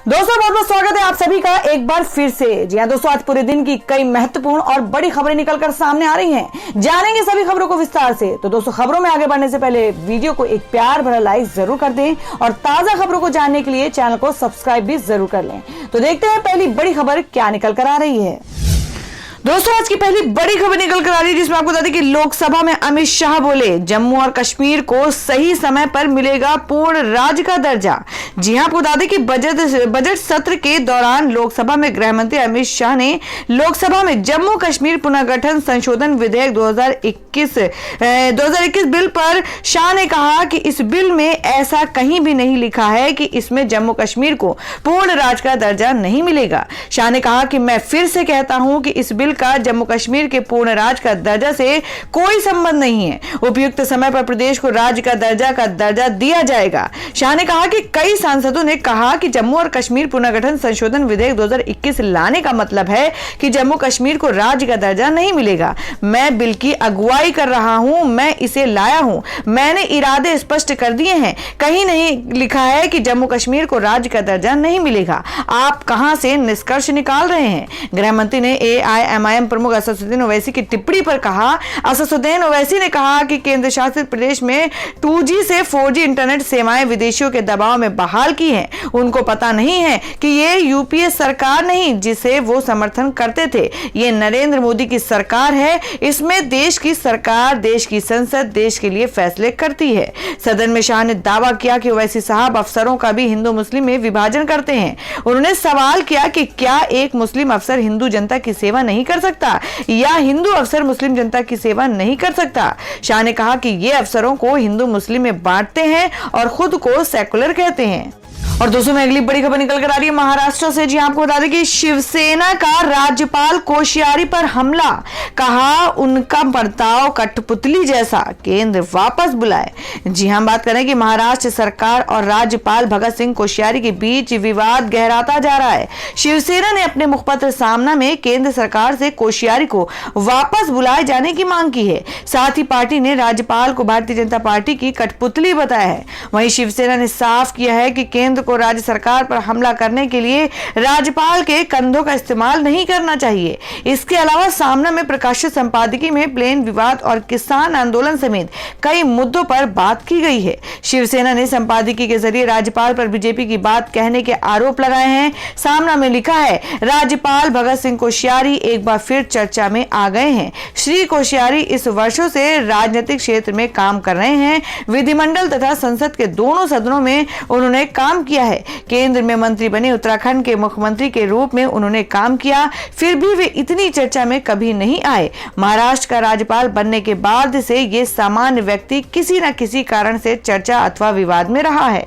दोस्तों बहुत बहुत स्वागत है आप सभी का एक बार फिर से। जी हाँ दोस्तों, आज पूरे दिन की कई महत्वपूर्ण और बड़ी खबरें निकलकर सामने आ रही हैं। जानेंगे सभी खबरों को विस्तार से। तो दोस्तों, खबरों में आगे बढ़ने से पहले वीडियो को एक प्यार भरा लाइक जरूर कर दें और ताजा खबरों को जानने के लिए चैनल को सब्सक्राइब भी जरूर कर लें। तो देखते हैं पहली बड़ी खबर क्या निकल कर आ रही है। दोस्तों, आज की पहली बड़ी खबर निकल कर आ रही है जिसमें आपको बता दें कि लोकसभा में अमित शाह बोले जम्मू और कश्मीर को सही समय पर मिलेगा पूर्ण राज्य का दर्जा। जी हां, आपको बता दें कि बजट सत्र के दौरान लोकसभा में गृह मंत्री अमित शाह ने लोकसभा में जम्मू कश्मीर पुनर्गठन संशोधन विधेयक 2021 बिल पर शाह ने कहा कि इस बिल में ऐसा कहीं भी नहीं लिखा है कि इसमें जम्मू कश्मीर को पूर्ण राज्य का दर्जा नहीं मिलेगा। शाह ने कहा कि मैं फिर से कहता हूं कि इस बिल का जम्मू कश्मीर के पूर्ण राज्य का दर्जा से कोई संबंध नहीं है। उपयुक्त समय पर प्रदेश को राज्य का दर्जा दिया जाएगा। शाह ने कहा कि कई सांसदों ने कहा कि जम्मू और कश्मीर पुनर्गठन संशोधन विधेयक 2021 लाने का मतलब है कि जम्मू कश्मीर को राज्य का दर्जा नहीं मिलेगा। मैं बिल की अगुवाई कर रहा हूं, मैं इसे लाया हूं, मैंने इरादे स्पष्ट कर दिए हैं। कहीं नहीं लिखा है कि जम्मू कश्मीर को राज्य का दर्जा नहीं मिलेगा। आप कहां से निष्कर्ष निकाल रहे हैं? गृह मंत्री ने AIMIM प्रमुख असदुद्दीन ओवैसी की टिप्पणी पर कहा। असदुद्दीन ओवैसी ने कहा कि केंद्र शासित प्रदेश में 2G से 4G इंटरनेट सेवाएं विदेशियों के दबाव में बहाल की हैं। उनको पता नहीं है कि ये यूपीए सरकार नहीं जिसे वो समर्थन करते थे, ये नरेंद्र मोदी की सरकार है। इसमें देश की सरकार, देश की संसद देश के लिए फैसले करती है। सदन में शाह ने दावा किया कि ओवैसी साहब अफसरों का भी हिंदू मुस्लिम में विभाजन करते हैं। उन्होंने सवाल किया कि क्या एक मुस्लिम अफसर हिंदू जनता की सेवा नहीं कर सकता या हिंदू अफसर मुस्लिम जनता की सेवा नहीं कर सकता। शाह ने कहा कि ये अफसरों को हिंदू मुस्लिम में बांटते हैं और खुद को सेकुलर कहते हैं। और दोस्तों में अगली बड़ी खबर निकल कर आ रही है महाराष्ट्र से। जी आपको बता दें कि शिवसेना का राज्यपाल कोश्यारी पर हमला, कहा उनका बर्ताव कठपुतली जैसा, केंद्र वापस बुलाए। जी हम बात करें कि महाराष्ट्र सरकार और राज्यपाल भगत सिंह कोश्यारी के बीच विवाद गहराता जा रहा है। शिवसेना ने अपने मुखपत्र सामना में केंद्र सरकार से कोश्यारी को वापस बुलाए जाने की मांग की है। साथ ही पार्टी ने राज्यपाल को भारतीय जनता पार्टी की कठपुतली बताया है। वहीं शिवसेना ने साफ किया है कि केंद्र को राज्य सरकार पर हमला करने के लिए राज्यपाल के कंधों का इस्तेमाल नहीं करना चाहिए। इसके अलावा सामना में प्रकाशित संपादकीय में प्लेन विवाद और किसान आंदोलन समेत कई मुद्दों पर बात की गई है। शिवसेना ने संपादकीय के जरिए राज्यपाल पर बीजेपी की बात कहने के आरोप लगाए हैं। सामना में लिखा है, राज्यपाल भगत सिंह कोश्यारी एक बार फिर चर्चा में आ गए हैं। श्री कोश्यारी इस वर्षों से राजनीतिक क्षेत्र में काम कर रहे हैं। विधिमंडल तथा संसद के दोनों सदनों में उन्होंने काम किया है। केंद्र में मंत्री बने, उत्तराखंड के मुख्यमंत्री के रूप में उन्होंने काम किया, फिर भी वे इतनी चर्चा में कभी नहीं आए। महाराष्ट्र का राज्यपाल बनने के बाद से ये सामान्य व्यक्ति किसी न किसी कारण से चर्चा अथवा विवाद में रहा है।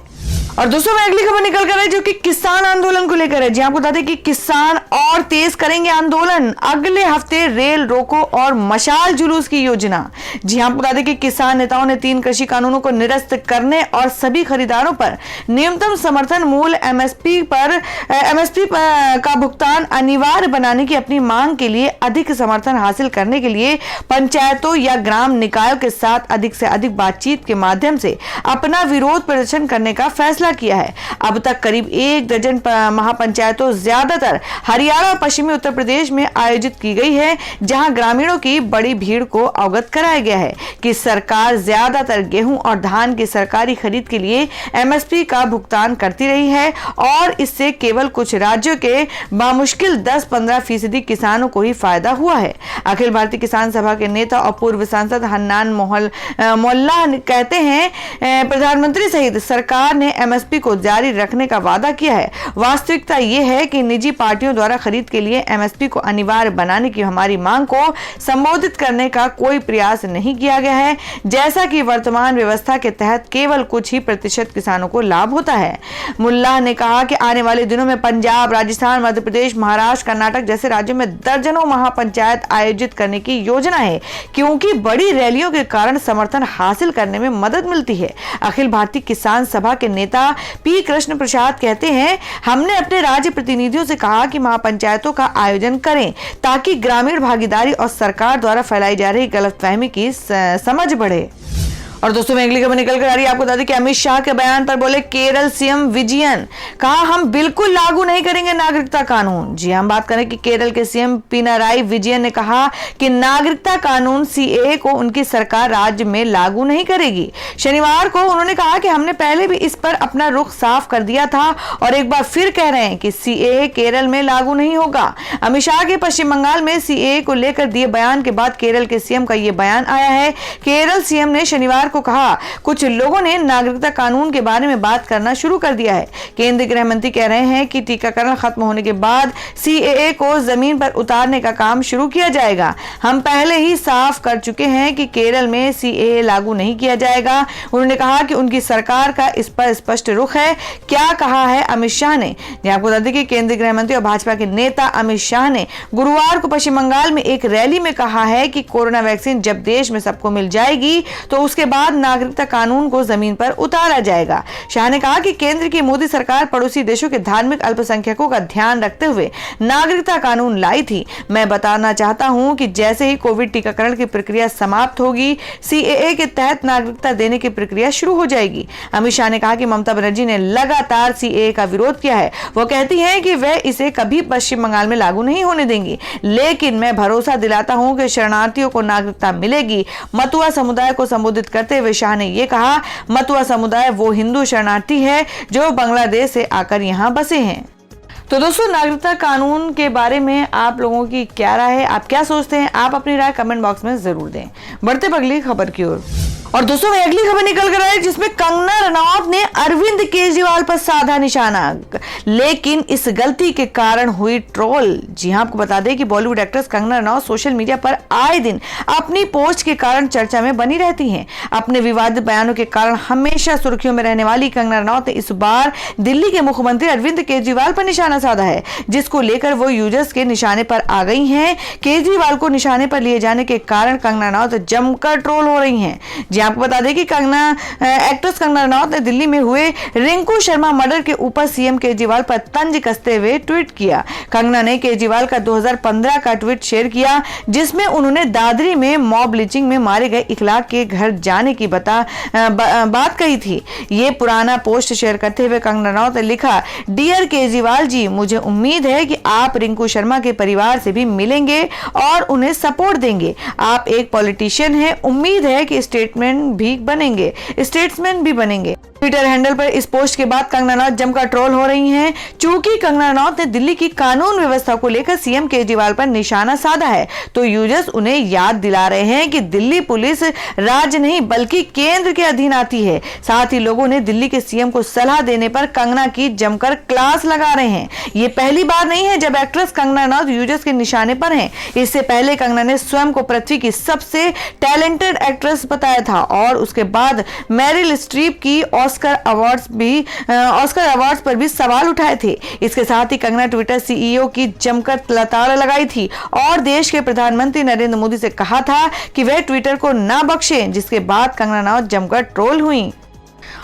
और दोस्तों में अगली खबर निकल कर है जो कि किसान आंदोलन को लेकर है। जी आपको बता दें कि किसान और तेज करेंगे आंदोलन, अगले हफ्ते रेल रोको और मशाल जुलूस की योजना। जी आपको बता दें कि किसान नेताओं ने 3 कृषि कानूनों को निरस्त करने और सभी खरीदारों पर न्यूनतम समर्थन मूल्य MSP का भुगतान अनिवार्य बनाने की अपनी मांग के लिए अधिक समर्थन हासिल करने के लिए पंचायतों या ग्राम निकायों के साथ अधिक से अधिक बातचीत के माध्यम से अपना विरोध प्रदर्शन करने का फैसला किया है। अब तक करीब 1 दर्जन महापंचायतों ज्यादातर हरियाणा और पश्चिमी उत्तर प्रदेश में आयोजित की गई है, जहां ग्रामीणों की बड़ी भीड़ को अवगत कराया गया है कि सरकार ज्यादातर गेहूं और धान की सरकारी खरीद के लिए MSP का भुगतान करती रही है और इससे केवल कुछ राज्यों के बामुश्किल 10-15% किसानों को ही फायदा हुआ है। अखिल भारतीय किसान सभा के नेता और पूर्व सांसद हन्नान मोल्ला कहते हैं, प्रधानमंत्री सहित सरकार ने MSP को जारी रखने का वादा किया है। वास्तविकता यह है कि निजी पार्टियों द्वारा खरीद के लिए MSP को अनिवार्य बनाने की हमारी मांग को संबोधित करने का कोई प्रयास नहीं किया गया है, जैसा कि वर्तमान व्यवस्था के तहत केवल कुछ ही प्रतिशत किसानों को लाभ होता है। मुल्ला ने कहा कि आने वाले दिनों में पंजाब, राजस्थान, मध्य प्रदेश, महाराष्ट्र, कर्नाटक जैसे राज्यों में दर्जनों महापंचायत आयोजित करने की योजना है, क्योंकि बड़ी रैलियों के कारण समर्थन हासिल करने में मदद मिलती है। अखिल भारतीय किसान सभा के नेता P कृष्ण प्रसाद कहते हैं, हमने अपने राज्य प्रतिनिधियों से कहा कि महापंचायतों का आयोजन करें ताकि ग्रामीण भागीदारी और सरकार द्वारा फैलाई जा रही गलतफहमी की समझ बढ़े। और दोस्तों मैं अगली खबर निकल कर आ रही है, आपको बता दें कि अमित शाह के बयान पर बोले केरल सीएम विजयन, कहा हम बिल्कुल लागू नहीं करेंगे नागरिकता कानून। जी हम बात करें कि केरल के सीएम पिनाराई विजयन ने कहा कि नागरिकता कानून सीएए को उनकी सरकार राज्य में लागू नहीं करेगी। शनिवार को उन्होंने कहा कि हमने पहले भी इस पर अपना रुख साफ कर दिया था और एक बार फिर कह रहे हैं कि सीएए केरल में लागू नहीं होगा। अमित शाह के पश्चिम बंगाल में सीएए को लेकर दिए बयान के बाद केरल के सीएम का यह बयान आया है। केरल सीएम ने शनिवार को कहा कुछ लोगों ने नागरिकता कानून के बारे में बात करना शुरू कर दिया है। केंद्रीय गृह मंत्री कह रहे हैं कि टीकाकरण खत्म होने के बाद सीएए को जमीन पर उतारने का काम शुरू किया जाएगा। हम पहले ही साफ कर चुके हैं कि केरल में सीएए लागू नहीं किया जाएगा। उन्होंने कहा कि उनकी सरकार का इस पर स्पष्ट रुख है। क्या कहा है अमित शाह ने? आपको बता दें कि केंद्रीय गृह मंत्री और भाजपा के नेता अमित शाह ने गुरुवार को पश्चिम बंगाल में एक रैली में कहा है कि कोरोना वैक्सीन जब देश में सबको मिल जाएगी तो उसके बाद नागरिकता कानून को जमीन पर उतारा जाएगा। शाह ने कहा कि केंद्र की मोदी सरकार पड़ोसी देशों के धार्मिक अल्पसंख्यकों का ध्यान रखते हुए नागरिकता कानून लाई थी। मैं बताना चाहता हूं कि जैसे ही कोविड टीकाकरण की प्रक्रिया समाप्त होगी, सीएए के तहत नागरिकता देने की प्रक्रिया शुरू हो जाएगी। अमित शाह ने कहा कि ममता बनर्जी ने लगातार सीएए का विरोध किया है। वो कहती हैं कि वह इसे कभी पश्चिम बंगाल में लागू नहीं होने देंगी, लेकिन मैं भरोसा दिलाता हूं कि शरणार्थियों को नागरिकता मिलेगी। मतुआ समुदाय को संबोधित करते हुए शाह ने यह कहा, मतुआ समुदाय वो हिंदू शरणार्थी है जो बांग्लादेश से आकर यहां बसे हैं। तो दोस्तों नागरिकता कानून के बारे में आप लोगों की क्या राय है, आप क्या सोचते हैं? आप अपनी राय कमेंट बॉक्स में जरूर दें। बढ़ते अगली खबर की ओर। और दोस्तों मैं अगली खबर निकल कर आई जिसमें कंगना रनौत ने अरविंद केजरीवाल पर साधा निशाना, लेकिन इस गलती के कारण हुई ट्रोल। जी हां आपको बता दें कि Bollywood actress Kangana Ranaut social media पर आए दिन अपनी पोस्ट के कारण चर्चा में बनी रहती हैं। अपने विवादित बयानों के कारण हमेशा सुर्खियों में रहने वाली कंगना रनौत ने इस बार दिल्ली के मुख्यमंत्री अरविंद केजरीवाल पर निशाना साधा है, जिसको लेकर वो यूजर्स के निशाने पर आ गई हैं। केजरीवाल को निशाने पर लिए जाने के कारण कंगना रनौत जमकर ट्रोल हो रही हैं। आपको बता दें कि एक्ट्रेस कंगना रनौत ने दिल्ली में हुए रिंकू शर्मा मर्डर के ऊपर सीएम केजरीवाल पर तंज कसते हुए ट्वीट किया। कंगना ने केजरीवाल का 2015 का ट्वीट शेयर किया, जिसमें उन्होंने दादरी में मॉब लिंचिंग में मारे गए इखलाक के घर जाने की बात कही थी। ये पुराना पोस्ट शेयर करते हुए कंगना रनौत ने लिखा, डियर केजरीवाल जी, मुझे उम्मीद है कि आप रिंकू शर्मा के परिवार से भी मिलेंगे और उन्हें सपोर्ट देंगे। आप एक पॉलिटिशियन हैं, उम्मीद है कि स्टेटमेंट भी बनेंगे, स्टेट्समैन भी बनेंगे। ट्विटर हैंडल पर इस पोस्ट के बाद कंगना रनौत जमकर ट्रोल हो रही हैं। चूंकि कंगना रनौत ने दिल्ली की कानून व्यवस्था को लेकर सीएम केजरीवाल पर निशाना साधा है, तो यूजर्स उन्हें याद दिला रहे हैं कि दिल्ली पुलिस राज्य नहीं बल्कि केंद्र के अधीन आती है। साथ ही लोगों ने दिल्ली के सीएम को सलाह देने पर कंगना की जमकर क्लास लगा रहे हैं। ये पहली बार नहीं है जब एक्ट्रेस कंगना रनौत यूजर्स के निशाने पर हैं। इससे पहले कंगना ने स्वयं को पृथ्वी की सबसे टैलेंटेड एक्ट्रेस बताया था और उसके बाद मैरिल स्ट्रीप की ऑस्कर अवार्ड्स पर भी सवाल उठाए थे। इसके साथ ही कंगना ट्विटर सीईओ की जमकर लताड़ लगाई थी और देश के प्रधानमंत्री नरेंद्र मोदी से कहा था कि वह ट्विटर को ना बख्शें, जिसके बाद कंगना रनौत जमकर ट्रोल हुई।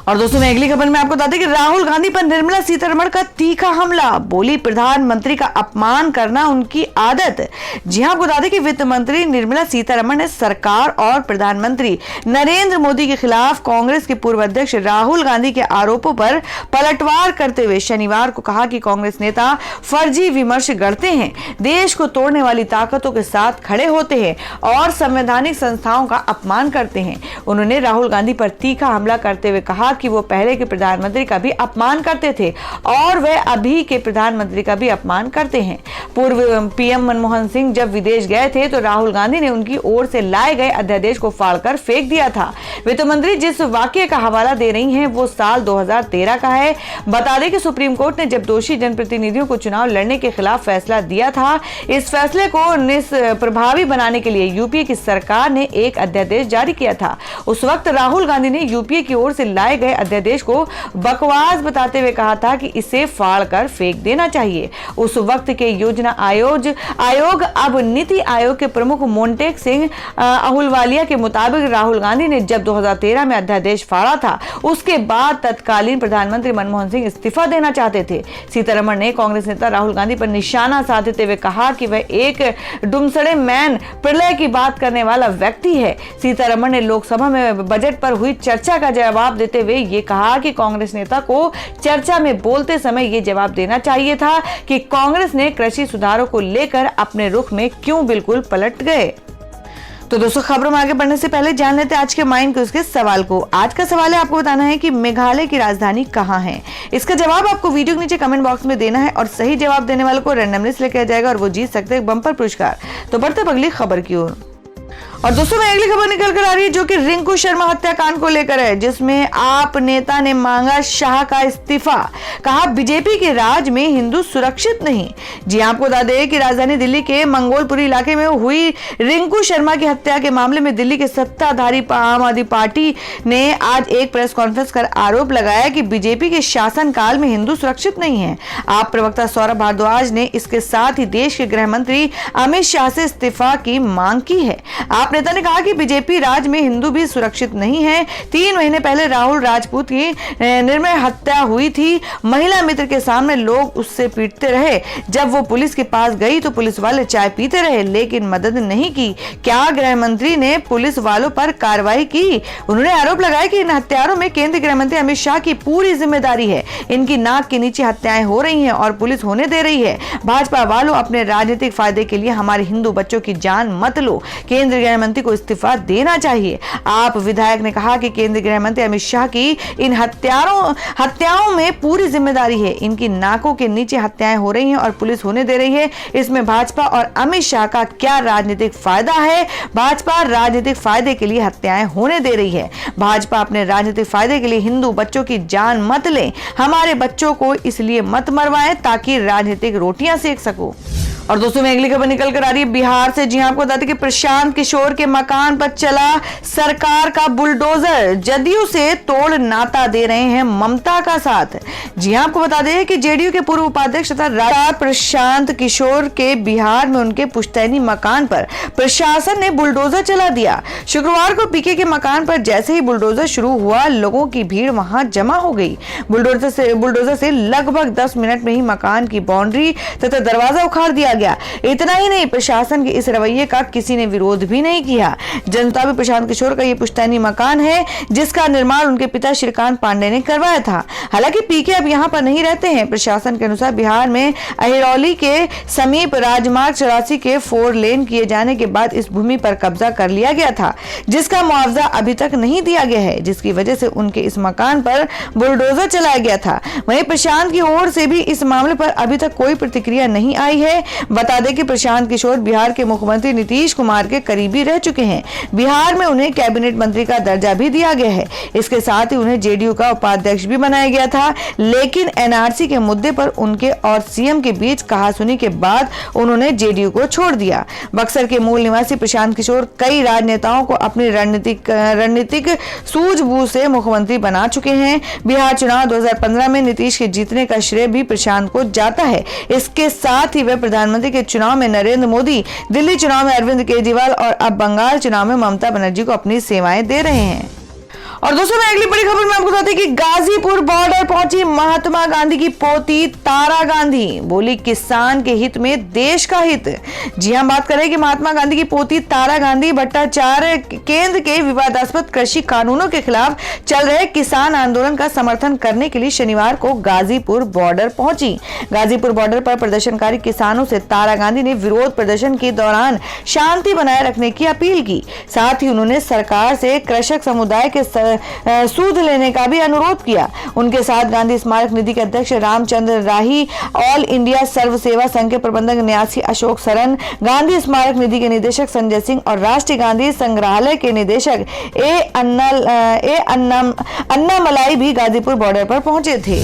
और दोस्तों मैं अगली खबर में आपको बता दें कि राहुल गांधी पर निर्मला सीतारमण का तीखा हमला, बोली प्रधानमंत्री का अपमान करना उनकी आदत। जी हां आपको बता दें कि वित्त मंत्री निर्मला सीतारमण ने सरकार और प्रधानमंत्री नरेंद्र मोदी के खिलाफ कांग्रेस के पूर्व अध्यक्ष राहुल गांधी के आरोपों पर पलटवार करते हुए शनिवार को कहा कि कांग्रेस नेता फर्जी विमर्श गढ़ते हैं, देश को तोड़ने वाली ताकतों के साथ खड़े होते हैं और संवैधानिक संस्थाओं का अपमान करते हैं। उन्होंने राहुल गांधी पर तीखा हमला करते हुए कहा कि वो पहले के प्रधानमंत्री का भी अपमान करते थे और वह अभी के प्रधानमंत्री का भी अपमान करते हैं। पूर्व पीएम मनमोहन सिंह जब विदेश गए थे तो राहुल गांधी ने उनकी ओर से लाए गए अध्यादेश को फाड़कर फेंक दिया था। वित्त मंत्री जिस वाकये का हवाला दे रही हैं वो साल 2013 का है। बता दें कि सुप्रीम कोर्ट ने जब दोषी जनप्रतिनिधियों को चुनाव लड़ने के खिलाफ फैसला दिया था, इस फैसले को निष्प्रभावी बनाने के लिए यूपीए की सरकार ने एक अध्यादेश जारी किया था। उस वक्त राहुल गांधी ने यूपीए की ओर से लाए गए अध्यादेश को बकवास बताते हुए कहा था कि इसे फाड़ कर फेंक देना चाहिए। उस वक्त के योजना आयोग अब नीति आयोग के प्रमुख मोंटेक सिंह अहुलवालिया के मुताबिक राहुल गांधी ने जब 2013 में अध्यादेश फाड़ा था, उसके बाद तत्कालीन प्रधानमंत्री मनमोहन सिंह इस्तीफा देना चाहते थे। सीतारमण ने कांग्रेस नेता राहुल गांधी पर निशाना साधते हुए कहा कि वह एक डुमसड़े मैन प्रलय की बात करने वाला व्यक्ति है। सीतारमण ने लोकसभा में बजट पर हुई चर्चा का जवाब देते हुए यह कहा कि कांग्रेस नेता को चर्चा में बोलते समय यह जवाब देना चाहिए था कि कांग्रेस ने कृषि सुधारों को लेकर अपने रुख में क्यों बिल्कुल पलट गए। तो दोस्तों, खबरों में आगे बढ़ने से पहले जान लेते हैं आज के माइंड क्विज के सवाल को। आज का सवाल है, आपको बताना है कि मेघालय की राजधानी कहाँ है। इसका जवाब आपको वीडियो के नीचे कमेंट बॉक्स में देना है और सही जवाब देने वाले को रैंडमली सिलेक्ट किया जाएगा और वो जीत सकते हैं बम्पर पुरस्कार। तो बढ़ते अगली खबर की ओर। और दोस्तों, मैं अगली खबर निकल कर आ रही है जो कि रिंकू शर्मा हत्याकांड को लेकर है, जिसमें आप नेता ने मांगा शाह का इस्तीफा। कहा बीजेपी के राज में हिंदू सुरक्षित नहीं। जी आपको बता दें कि राजधानी दिल्ली के मंगोलपुरी इलाके में हुई रिंकू शर्मा की हत्या के मामले में दिल्ली के सत्ताधारी आम आदमी पार्टी ने आज एक प्रेस कॉन्फ्रेंस कर आरोप लगाया कि बीजेपी के शासनकाल में हिंदू सुरक्षित नहीं है। आप प्रवक्ता सौरभ भारद्वाज ने इसके साथ ही देश के गृह मंत्री अमित शाह से इस्तीफा की मांग की है। आप नेता ने कहा कि बीजेपी राज में हिंदू भी सुरक्षित नहीं है। 3 महीने पहले राहुल राजपूत की निर्मय हत्या हुई थी। महिला मित्र के सामने लोग उससे पीटते रहे। जब वो पुलिस के पास गई तो पुलिस वाले चाय पीते रहे लेकिन मदद नहीं की। क्या गृह मंत्री ने पुलिस वालों पर कार्रवाई की? उन्होंने आरोप लगाया कि इन हत्यारों में केंद्रीय गृह मंत्री अमित शाह की पूरी जिम्मेदारी है। इनकी नाक के नीचे हत्याएं हो रही हैं और पुलिस होने दे रही है। भाजपा वालों, अपने राजनीतिक फायदे के लिए हमारे हिंदू बच्चों की जान मत लो। केंद्रीय गृह मंत्री को इस्तीफा देना चाहिए। आप विधायक ने कहा कि केंद्रीय गृह मंत्री अमित शाह की इन हत्याओं में पूरी जिम्मेदारी है। इनकी नाकों के नीचे हत्याएं हो रही हैं और पुलिस होने दे रही है। इसमें भाजपा और अमित शाह का क्या राजनीतिक फायदा है? भाजपा राजनीतिक फायदे के लिए हत्याएं होने दे रही है। भाजपा अपने राजनीतिक फायदे के लिए हिंदू बच्चों की जान मत ले। हमारे बच्चों को इसलिए मत मरवाएं ताकि राजनीतिक रोटियां सेक सको। और दोस्तों, में अगली खबर निकल कर आ रही है बिहार से। जी आपको बता दें कि प्रशांत किशोर के मकान पर चला सरकार का बुलडोजर। जदयू से तोड़ नाता दे रहे हैं ममता का साथ। जी आपको बता दें कि जेडीयू के पूर्व उपाध्यक्ष तथा राजा प्रशांत किशोर के बिहार में उनके पुश्तैनी मकान पर प्रशासन ने बुलडोजर चला दिया। शुक्रवार को पीके के मकान पर जैसे ही बुलडोजर शुरू हुआ, लोगों की भीड़ वहां जमा हो गई। बुलडोजर से लगभग 10 मिनट में ही मकान की बाउंड्री तथा दरवाजा उखाड़ दिया गया। इतना ही नहीं, प्रशासन के इस रवैये का किसी ने विरोध भी नहीं किया। जनता भी प्रशांत किशोर का यह पुश्तैनी मकान है जिसका निर्माण उनके पिता श्रीकांत पांडे ने करवाया था। हालांकि पीके अब यहां पर नहीं रहते हैं। प्रशासन के अनुसार बिहार में अहिरौली के समीप राजमार्ग 84 के 4 लेन किए जाने के बाद इस भूमि पर कब्जा कर लिया गया था, जिसका मुआवजा अभी तक नहीं दिया गया है, जिसकी वजह से उनके इस मकान पर बुलडोजर चलाया गया था। वहीं प्रशांत की ओर से भी इस मामले पर अभी तक कोई प्रतिक्रिया नहीं आई है। बता दें कि प्रशांत किशोर बिहार के मुख्यमंत्री नीतीश कुमार के करीबी रह चुके हैं। बिहार में उन्हें कैबिनेट मंत्री का दर्जा भी दिया गया है। इसके साथ ही उन्हें जेडीयू का उपाध्यक्ष भी बनाया गया था, लेकिन एनआरसी के मुद्दे पर उनके और सीएम के बीच कहासुनी के बाद उन्होंने जेडीयू को छोड़ दिया। बक्सर के मूल निवासी प्रशांत किशोर कई राजनेताओं को अपनी रणनीतिक सूझबूझ से मुख्यमंत्री बना चुके हैं। बिहार चुनाव 2015 में नीतीश के जीतने का श्रेय भी प्रशांत को जाता है। इसके साथ ही वे प्रधानमंत्री के चुनाव में नरेंद्र मोदी, दिल्ली चुनाव में अरविंद केजरीवाल और अब बंगाल चुनाव में ममता बनर्जी को अपनी सेवाएं दे रहे हैं। और दोस्तों, मैं अगली बड़ी खबर में आपको बताते हैं कि गाजीपुर बॉर्डर पहुंची महात्मा गांधी की पोती तारा गांधी। बोली किसान के हित में देश का हित। जी हम बात करें कि महात्मा गांधी की पोती तारा गांधी भट्टाचार्य केंद्र के विवादास्पद कृषि कानूनों के खिलाफ चल रहे किसान आंदोलन का समर्थन करने के लिए शनिवार को गाजीपुर बॉर्डर पहुंची। गाजीपुर बॉर्डर पर प्रदर्शनकारी किसानों से तारा गांधी ने विरोध प्रदर्शन के दौरान शांति बनाए रखने की अपील की। साथ ही उन्होंने सरकार से कृषक समुदाय के सूद लेने का भी अनुरोध किया। उनके साथ गांधी स्मारक निधि के अध्यक्ष रामचंद्र राही, ऑल इंडिया सर्व सेवा संघ के प्रबंधक न्यासी अशोक सरन, गांधी स्मारक निधि के निदेशक संजय सिंह और राष्ट्रीय गांधी संग्रहालय के निदेशक अन्नामलाई भी गाजीपुर बॉर्डर पर पहुंचे थे।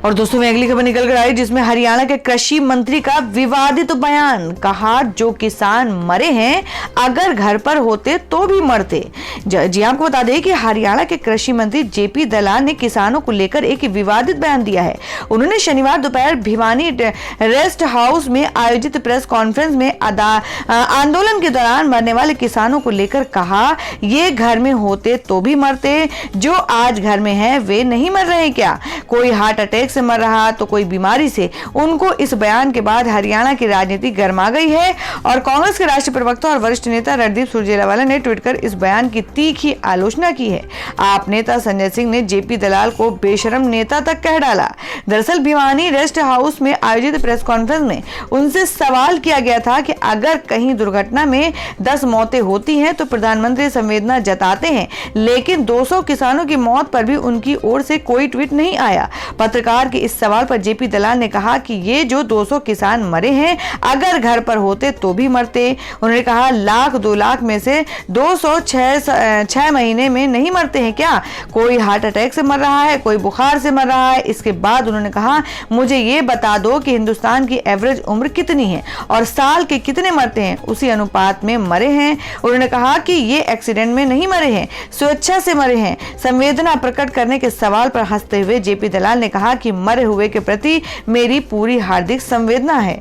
और दोस्तों में अगली खबर निकल कर आई जिसमें हरियाणा के कृषि मंत्री का विवादित बयान। कहा जो किसान मरे हैं अगर घर पर होते तो भी मरते। जी आपको बता दें कि हरियाणा के कृषि मंत्री जेपी दलाल ने किसानों को लेकर एक विवादित बयान दिया है। उन्होंने शनिवार दोपहर भिवानी रेस्ट हाउस में आयोजित प्रेस कॉन्फ्रेंस में आंदोलन के दौरान मरने वाले किसानों को लेकर कहा ये घर में होते तो भी मरते, जो आज घर में है वे नहीं मर रहे क्या? कोई हार्ट अटैक से मर रहा तो कोई बीमारी से। उनको इस बयान के बाद हरियाणा की राजनीति गर्मा गई है और कांग्रेस के राष्ट्रीय प्रवक्ता और वरिष्ठ नेता रणदीप सुरजेवाला ने ट्वीट कर इस बयान की तीखी आलोचना की है। आप नेता संजय सिंह ने जेपी दलाल को बेशरम नेता तक कह डाला। दरअसल भिवानी रेस्ट हाउस में आयोजित प्रेस कॉन्फ्रेंस में उनसे सवाल किया गया था कि अगर कहीं दुर्घटना में 10 मौतें होती हैं तो प्रधानमंत्री संवेदना जताते हैं, लेकिन 200 किसानों की मौत पर भी उनकी ओर से कोई ट्वीट नहीं आया। पत्रकार के इस सवाल पर जेपी दलाल ने कहा कि ये जो 200 किसान मरे हैं अगर घर पर होते तो भी मरते। उन्होंने कहा लाख 2 लाख में से 200 6 महीने में नहीं मरते हैं क्या? कोई हार्ट अटैक से मर रहा है, कोई बुखार से मर रहा है। इसके बाद उन्होंने कहा मुझे ये बता दो कि हिंदुस्तान की एवरेज उम्र कितनी है और साल के कितने मरते हैं, उसी अनुपात में मरे हैं। उन्होंने कहा कि ये एक्सीडेंट में नहीं मरे हैं, स्वेच्छा से मरे हैं। संवेदना प्रकट करने के सवाल पर हंसते हुए जेपी दलाल ने कहा कि मरे हुए के प्रति मेरी पूरी हार्दिक संवेदना है।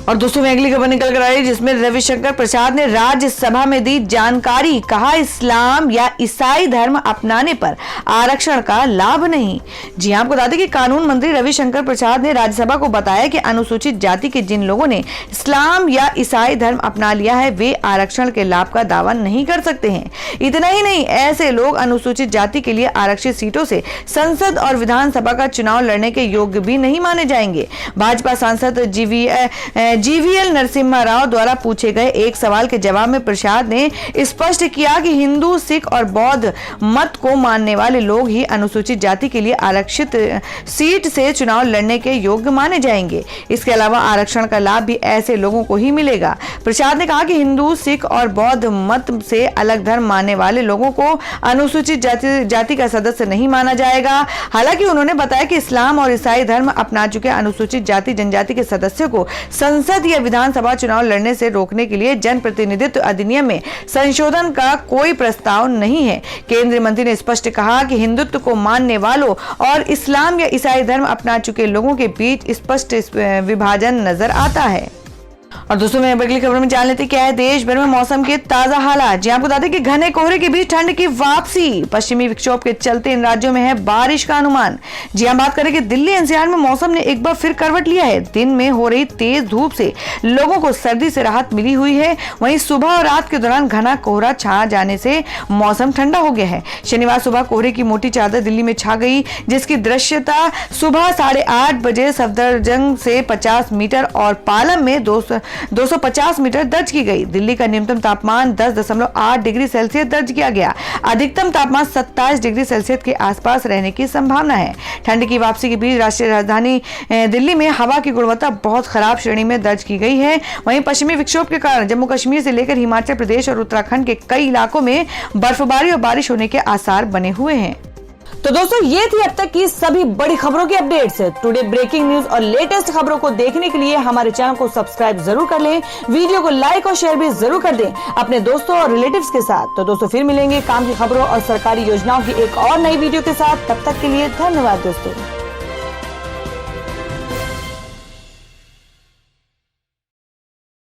और दोस्तों में अगली खबर निकल कर आई जिसमें रविशंकर प्रसाद ने राज्यसभा में दी जानकारी। कहा इस्लाम या ईसाई धर्म अपनाने पर आरक्षण का लाभ नहीं। जी आपको बता दें कि कानून मंत्री रविशंकर प्रसाद ने राज्यसभा को बताया कि अनुसूचित जाति के जिन लोगों ने इस्लाम या ईसाई धर्म अपना लिया है वे आरक्षण के लाभ का दावा नहीं कर सकते हैं। इतना ही नहीं, ऐसे लोग अनुसूचित जाति के लिए आरक्षित सीटों से संसद और विधानसभा का चुनाव लड़ने के योग्य भी नहीं माने जाएंगे। भाजपा सांसद जीवीएल नरसिम्हा राव द्वारा पूछे गए एक सवाल के जवाब में प्रसाद ने स्पष्ट किया कि हिंदू, सिख और बौद्ध मत को मानने वाले लोग ही अनुसूचित जाति के लिए आरक्षित सीट से चुनाव लड़ने के योग्य माने जाएंगे। इसके अलावा आरक्षण का लाभ भी ऐसे लोगों को ही मिलेगा। प्रसाद ने कहा कि हिंदू, सिख और बौद्ध मत से अलग धर्म मानने वाले लोगों को अनुसूचित जाति का सदस्य नहीं माना जाएगा। हालांकि उन्होंने बताया कि इस्लाम और ईसाई धर्म अपना चुके अनुसूचित जाति जनजाति के सदस्यों को संसद या विधानसभा चुनाव लड़ने से रोकने के लिए जनप्रतिनिधित्व अधिनियम में संशोधन का कोई प्रस्ताव नहीं है। केंद्रीय मंत्री ने स्पष्ट कहा कि हिंदुत्व को मानने वालों और इस्लाम या ईसाई धर्म अपना चुके लोगों के बीच स्पष्ट विभाजन नजर आता है। और दोस्तों में अगली खबर में जान लेते क्या है देश भर में मौसम के ताजा हालात। जी आपको बता दें कि घने कोहरे के बीच ठंड की वापसी। पश्चिमी विक्षोभ के चलते इन राज्यों में है बारिश का अनुमान। जी हम बात करें कि दिल्ली एनसीआर में मौसम ने एक बार फिर करवट लिया है। दिन में हो रही तेज धूप से लोगों को सर्दी से राहत मिली हुई है। वहीं सुबह और रात के दौरान घना कोहरा छा जाने से मौसम ठंडा हो गया है। शनिवार सुबह कोहरे की मोटी चादर दिल्ली में छा गई, जिसकी दृश्यता सुबह 8:30 बजे सफदरजंग से 50 मीटर और पालम में 250 मीटर दर्ज की गई। दिल्ली का न्यूनतम तापमान 10.8 डिग्री सेल्सियस दर्ज किया गया। अधिकतम तापमान 27 डिग्री सेल्सियस के आसपास रहने की संभावना है। ठंड की वापसी के बीच राष्ट्रीय राजधानी दिल्ली में हवा की गुणवत्ता बहुत खराब श्रेणी में दर्ज की गई है। वहीं पश्चिमी विक्षोभ के कारण जम्मू कश्मीर से लेकर हिमाचल प्रदेश और उत्तराखंड के कई इलाकों में बर्फबारी और बारिश होने के आसार बने हुए हैं। तो दोस्तों ये थी अब तक की सभी बड़ी खबरों की अपडेट्स। टुडे ब्रेकिंग न्यूज और लेटेस्ट खबरों को देखने के लिए हमारे चैनल को सब्सक्राइब जरूर कर लें, वीडियो को लाइक और शेयर भी जरूर कर दें अपने दोस्तों और रिलेटिव्स के साथ। तो दोस्तों फिर मिलेंगे काम की खबरों और सरकारी योजनाओं की एक और नई वीडियो के साथ। तब तक के लिए धन्यवाद दोस्तों।